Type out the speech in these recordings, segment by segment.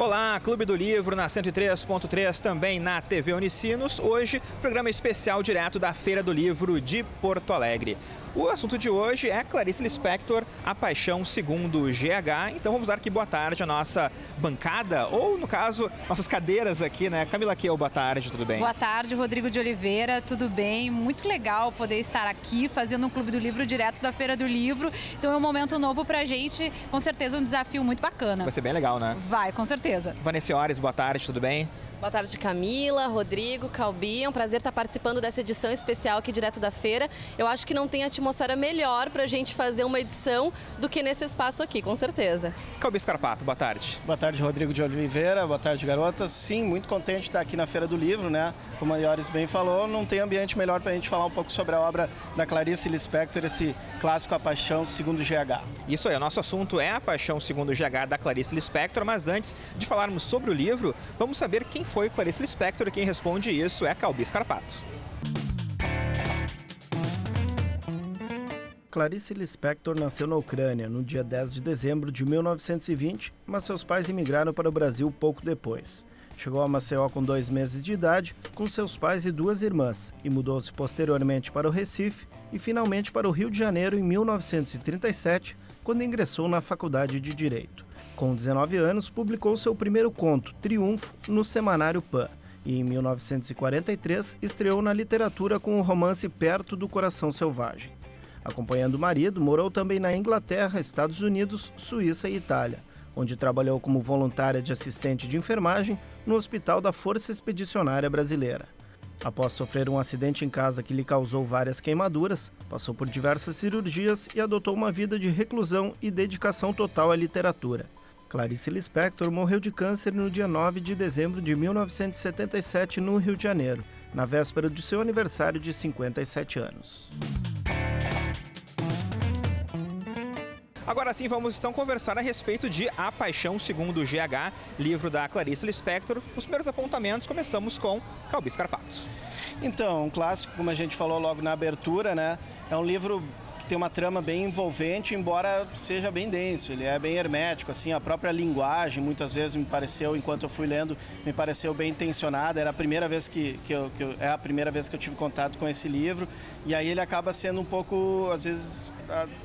Olá, Clube do Livro na 103.3, também na TV Unicinos. Hoje, programa especial direto da Feira do Livro de Porto Alegre. O assunto de hoje é Clarice Lispector, A Paixão Segundo GH. Então vamos dar aqui boa tarde à nossa bancada, ou no caso, nossas cadeiras aqui, né? Camila Kiel, boa tarde, tudo bem? Boa tarde, Rodrigo de Oliveira, tudo bem? Muito legal poder estar aqui fazendo um Clube do Livro direto da Feira do Livro. Então é um momento novo pra gente, com certeza um desafio muito bacana. Vai ser bem legal, né? Vai, com certeza. Vanessa Ores, boa tarde, tudo bem? Boa tarde, Camila, Rodrigo, Calbi. É um prazer estar participando dessa edição especial aqui direto da feira. Eu acho que não tem atmosfera melhor para a gente fazer uma edição do que nesse espaço aqui, com certeza. Calbi Scarpato, boa tarde. Boa tarde, Rodrigo de Oliveira. Boa tarde, garotas. Sim, muito contente de estar aqui na Feira do Livro, né? Como a Ioris bem falou, não tem ambiente melhor para a gente falar um pouco sobre a obra da Clarice Lispector, esse clássico A Paixão Segundo GH. Isso aí, o nosso assunto é A Paixão Segundo GH da Clarice Lispector, mas antes de falarmos sobre o livro, vamos saber quem foi Clarice Lispector e quem responde isso é Calbi Scarpato. Clarice Lispector nasceu na Ucrânia no dia 10 de dezembro de 1920, mas seus pais imigraram para o Brasil pouco depois. Chegou a Maceió com 2 meses de idade, com seus pais e 2 irmãs, e mudou-se posteriormente para o Recife e finalmente para o Rio de Janeiro em 1937, quando ingressou na Faculdade de Direito. Com 19 anos, publicou seu primeiro conto, Triunfo, no Semanário Pan, e em 1943 estreou na literatura com o romance Perto do Coração Selvagem. Acompanhando o marido, morou também na Inglaterra, Estados Unidos, Suíça e Itália, onde trabalhou como voluntária de assistente de enfermagem no Hospital da Força Expedicionária Brasileira. Após sofrer um acidente em casa que lhe causou várias queimaduras, passou por diversas cirurgias e adotou uma vida de reclusão e dedicação total à literatura. Clarice Lispector morreu de câncer no dia 9 de dezembro de 1977 no Rio de Janeiro, na véspera de seu aniversário de 57 anos. Agora sim, vamos então conversar a respeito de A Paixão Segundo GH, livro da Clarice Lispector. Os primeiros apontamentos, começamos com Calbi Scarpato. Então, um clássico, como a gente falou logo na abertura, né? É um livro que tem uma trama bem envolvente, embora seja bem denso, ele é bem hermético, assim, a própria linguagem, muitas vezes me pareceu, enquanto eu fui lendo, me pareceu bem intencionada, era a primeira vez que eu tive contato com esse livro, e aí ele acaba sendo um pouco, às vezes,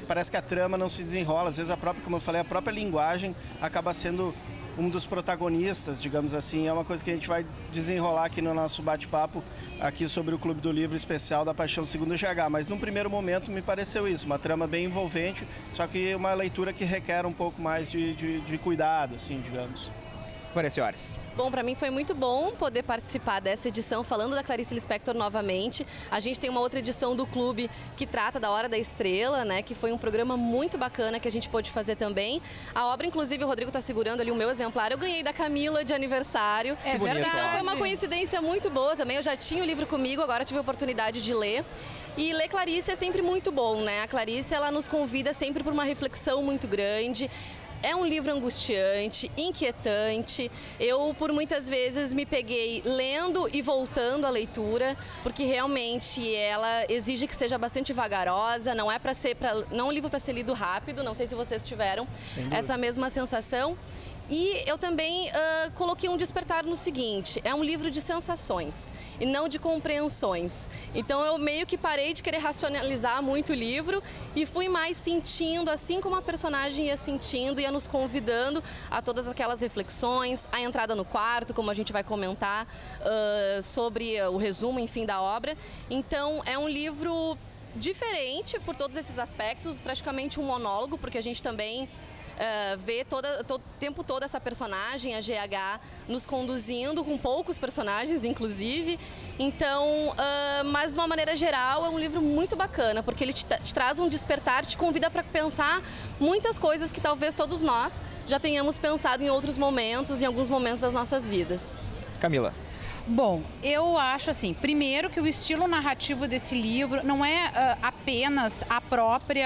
parece que a trama não se desenrola, às vezes a própria, como eu falei, a própria linguagem acaba sendo um dos protagonistas, digamos assim, é uma coisa que a gente vai desenrolar aqui no nosso bate-papo aqui sobre o Clube do Livro especial da Paixão Segundo GH, mas num primeiro momento me pareceu isso, uma trama bem envolvente, só que uma leitura que requer um pouco mais de cuidado, assim, digamos. Vanessa Ores. Bom, para mim foi muito bom poder participar dessa edição falando da Clarice Lispector novamente. A gente tem uma outra edição do clube que trata da Hora da Estrela, né, que foi um programa muito bacana que a gente pôde fazer também. A obra, inclusive, o Rodrigo está segurando ali o meu exemplar, eu ganhei da Camila de aniversário. É verdade. Então foi uma coincidência muito boa também, eu já tinha o livro comigo, agora tive a oportunidade de ler. E ler Clarice é sempre muito bom, né? A Clarice, ela nos convida sempre por uma reflexão muito grande. É um livro angustiante, inquietante. Eu, por muitas vezes, me peguei lendo e voltando à leitura, porque realmente ela exige que seja bastante vagarosa, não é não é um livro para ser lido rápido, não sei se vocês tiveram essa mesma sensação. E eu também coloquei um despertar no seguinte, é um livro de sensações e não de compreensões. Então eu meio que parei de querer racionalizar muito o livro e fui mais sentindo, assim como a personagem ia sentindo, ia nos convidando a todas aquelas reflexões, a entrada no quarto, como a gente vai comentar, sobre o resumo, enfim, da obra. Então é um livro diferente por todos esses aspectos, praticamente um monólogo, porque a gente também vê o tempo todo essa personagem, a GH, nos conduzindo, com poucos personagens, inclusive. Então, mas de uma maneira geral, é um livro muito bacana, porque ele te traz um despertar, te convida para pensar muitas coisas que talvez todos nós já tenhamos pensado em outros momentos, em alguns momentos das nossas vidas. Camila. Bom, eu acho assim, primeiro que o estilo narrativo desse livro não é apenas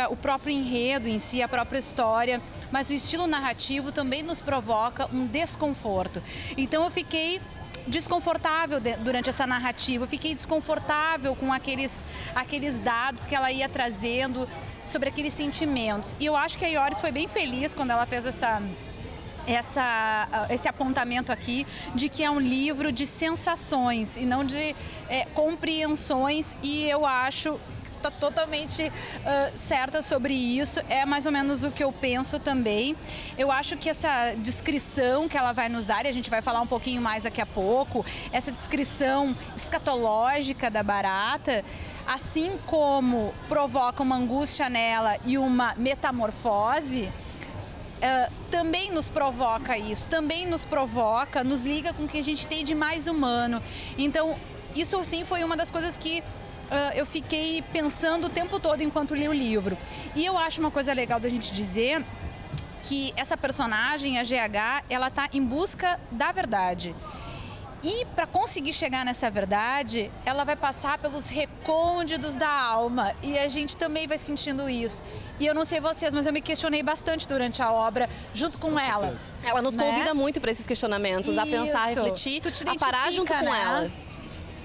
o próprio enredo em si, a própria história, mas o estilo narrativo também nos provoca um desconforto. Então eu fiquei desconfortável durante essa narrativa, eu fiquei desconfortável com aqueles dados que ela ia trazendo sobre aqueles sentimentos. E eu acho que a Ioris foi bem feliz quando ela fez esse apontamento aqui de que é um livro de sensações e não de compreensões, e eu acho que tu está totalmente certa sobre isso, é mais ou menos o que eu penso também. Eu acho que essa descrição que ela vai nos dar, e a gente vai falar um pouquinho mais daqui a pouco, essa descrição escatológica da barata, assim como provoca uma angústia nela e uma metamorfose, também nos provoca isso, também nos provoca, nos liga com o que a gente tem de mais humano. Então, isso sim foi uma das coisas que eu fiquei pensando o tempo todo enquanto li o livro. E eu acho uma coisa legal da gente dizer que essa personagem, a GH, ela está em busca da verdade. E para conseguir chegar nessa verdade, ela vai passar pelos recônditos da alma. E a gente também vai sentindo isso. E eu não sei vocês, mas eu me questionei bastante durante a obra, junto com ela. Certeza. Ela nos convida muito para esses questionamentos, a pensar, a refletir, a parar junto com ela.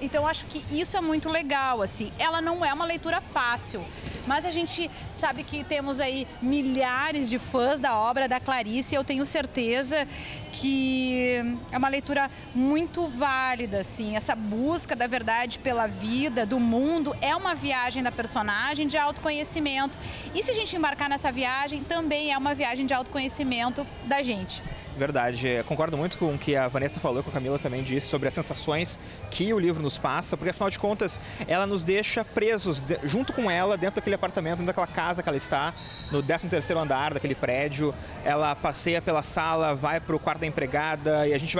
Então, acho que isso é muito legal, assim. Ela não é uma leitura fácil, mas a gente sabe que temos aí milhares de fãs da obra da Clarice, e eu tenho certeza que é uma leitura muito válida, assim. Essa busca da verdade pela vida, do mundo, é uma viagem da personagem de autoconhecimento. E se a gente embarcar nessa viagem, também é uma viagem de autoconhecimento da gente. Verdade, concordo muito com o que a Vanessa falou, com a Camila também disse, sobre as sensações que o livro nos passa, porque afinal de contas ela nos deixa presos junto com ela dentro daquele apartamento, dentro daquela casa que ela está, no 13º andar daquele prédio. Ela passeia pela sala, vai para o quarto da empregada e a gente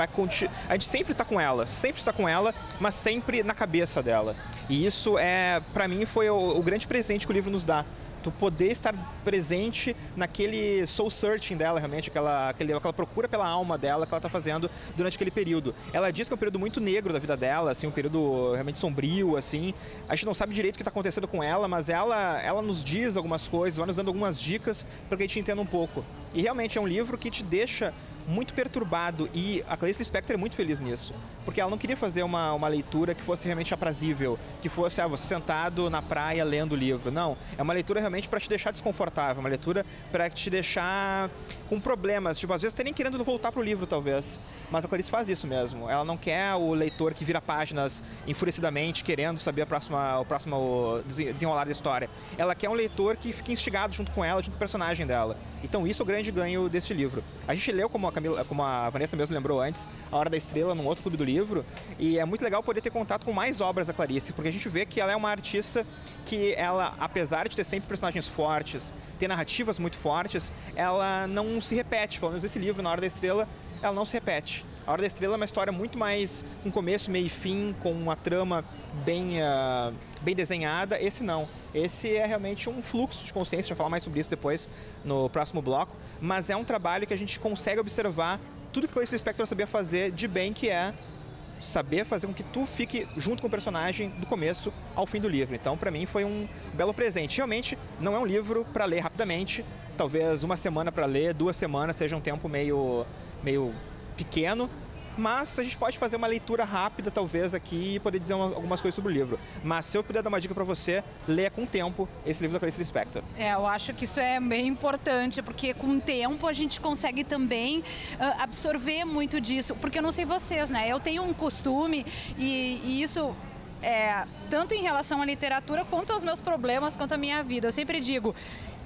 sempre está com ela, mas sempre na cabeça dela. E isso para mim foi o grande presente que o livro nos dá. Tu poder estar presente naquele soul searching dela, realmente, aquela procura pela alma dela que ela está fazendo durante aquele período. Ela diz que é um período muito negro da vida dela, assim, um período realmente sombrio, assim. A gente não sabe direito o que está acontecendo com ela, mas ela nos diz algumas coisas, vai nos dando algumas dicas para que a gente entenda um pouco. E realmente é um livro que te deixa muito perturbado, e a Clarice Lispector é muito feliz nisso, porque ela não queria fazer uma leitura que fosse realmente aprazível, que fosse você sentado na praia lendo o livro. Não, é uma leitura realmente para te deixar desconfortável, uma leitura para te deixar com problemas, tipo, às vezes até nem querendo voltar pro livro, talvez, mas a Clarice faz isso mesmo. Ela não quer o leitor que vira páginas enfurecidamente querendo saber o próximo desenrolar da história. Ela quer um leitor que fique instigado junto com ela, junto com o personagem dela. Então isso é o grande ganho desse livro. A gente leu, como a Vanessa mesmo lembrou antes, A Hora da Estrela, num outro clube do livro, e é muito legal poder ter contato com mais obras da Clarice, porque a gente vê que ela é uma artista que ela, apesar de ter sempre personagens fortes, ter narrativas muito fortes, ela não se repete. Pelo menos esse livro, Na Hora da Estrela, ela não se repete. A Hora da Estrela é uma história muito mais com começo, meio e fim, com uma trama bem desenhada. Esse não. Esse é realmente um fluxo de consciência, a gente vai falar mais sobre isso depois no próximo bloco, mas é um trabalho que a gente consegue observar tudo que Clarice Lispector sabia fazer de bem, que é saber fazer com que tu fique junto com o personagem do começo ao fim do livro. Então, para mim, foi um belo presente. Realmente, não é um livro para ler rapidamente, talvez uma semana para ler, 2 semanas seja um tempo meio pequeno, mas a gente pode fazer uma leitura rápida, talvez, aqui, e poder dizer algumas coisas sobre o livro. Mas se eu puder dar uma dica para você, leia com tempo esse livro da Clarice Lispector. Eu acho que isso é bem importante, porque com o tempo a gente consegue também absorver muito disso. Porque eu não sei vocês, né? Eu tenho um costume, e isso tanto em relação à literatura, quanto aos meus problemas, quanto à minha vida. Eu sempre digo,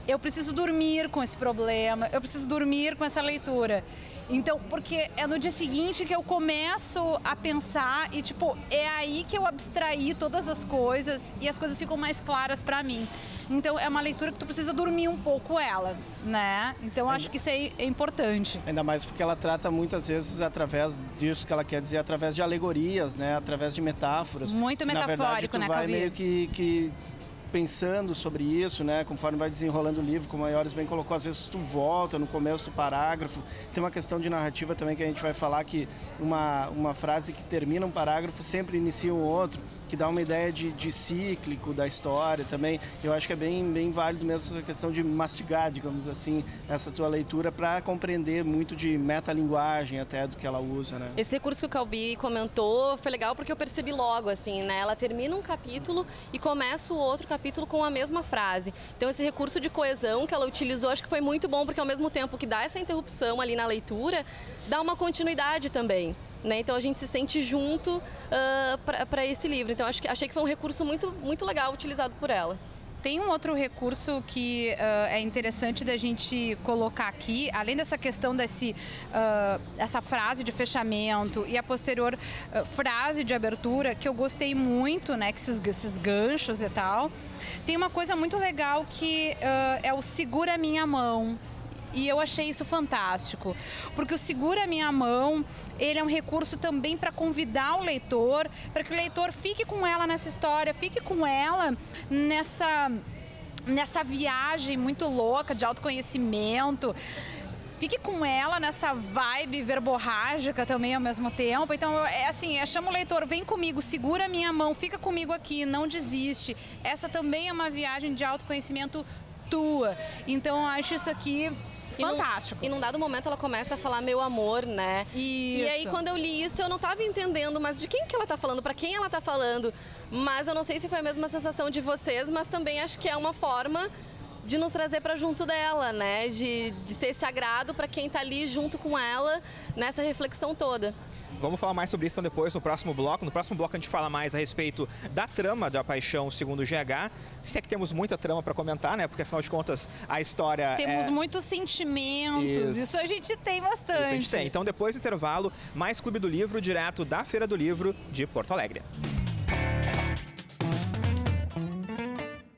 eu preciso dormir com esse problema, eu preciso dormir com essa leitura. Então, porque é no dia seguinte que eu começo a pensar e, tipo, é aí que eu abstraí todas as coisas e as coisas ficam mais claras pra mim. Então, é uma leitura que tu precisa dormir um pouco ela, né? Então, acho que isso é importante. Ainda mais porque ela trata muitas vezes através disso que ela quer dizer, através de alegorias, né? Através de metáforas. Muito metafórico, na verdade, tu né, vai meio que pensando sobre isso, né? Conforme vai desenrolando o livro, como a Ioris bem colocou, às vezes tu volta no começo do parágrafo. Tem uma questão de narrativa também que a gente vai falar, que uma frase que termina um parágrafo sempre inicia um outro, que dá uma ideia de cíclico da história também. Eu acho que é bem válido mesmo essa questão de mastigar, digamos assim, essa tua leitura para compreender muito de metalinguagem até do que ela usa, né? Esse recurso que o Calbi comentou foi legal porque eu percebi logo, assim, né? Ela termina um capítulo e começa o outro capítulo capítulo com a mesma frase. Então esse recurso de coesão que ela utilizou, acho que foi muito bom, porque ao mesmo tempo que dá essa interrupção ali na leitura, dá uma continuidade também. Né? Então a gente se sente junto para esse livro. Então achei que foi um recurso muito legal utilizado por ela. Tem um outro recurso que é interessante da gente colocar aqui, além dessa questão essa frase de fechamento e a posterior frase de abertura, que eu gostei muito, né, que esses ganchos e tal. Tem uma coisa muito legal que é o segura minha mão. E eu achei isso fantástico, porque o segura minha mão, ele é um recurso também para convidar o leitor, para que o leitor fique com ela nessa história, fique com ela nessa viagem muito louca de autoconhecimento, fique com ela nessa vibe verborrágica também ao mesmo tempo. Então, é assim, chama o leitor, vem comigo, segura minha mão, fica comigo aqui, não desiste. Essa também é uma viagem de autoconhecimento tua. Então, eu acho isso aqui fantástico. E num dado momento ela começa a falar meu amor, né? Isso. E aí quando eu li isso eu não estava entendendo, mas de quem que ela tá falando, para quem ela tá falando. Mas eu não sei se foi a mesma sensação de vocês, mas também acho que é uma forma de nos trazer para junto dela, né? De ser esse agrado para quem tá ali junto com ela nessa reflexão toda. Vamos falar mais sobre isso então depois, no próximo bloco. No próximo bloco a gente fala mais a respeito da trama da Paixão segundo o GH. Se é que temos muita trama para comentar, né? Porque afinal de contas a história Temos muitos sentimentos, isso a gente tem bastante. Isso a gente tem. Então depois do intervalo, mais Clube do Livro, direto da Feira do Livro de Porto Alegre.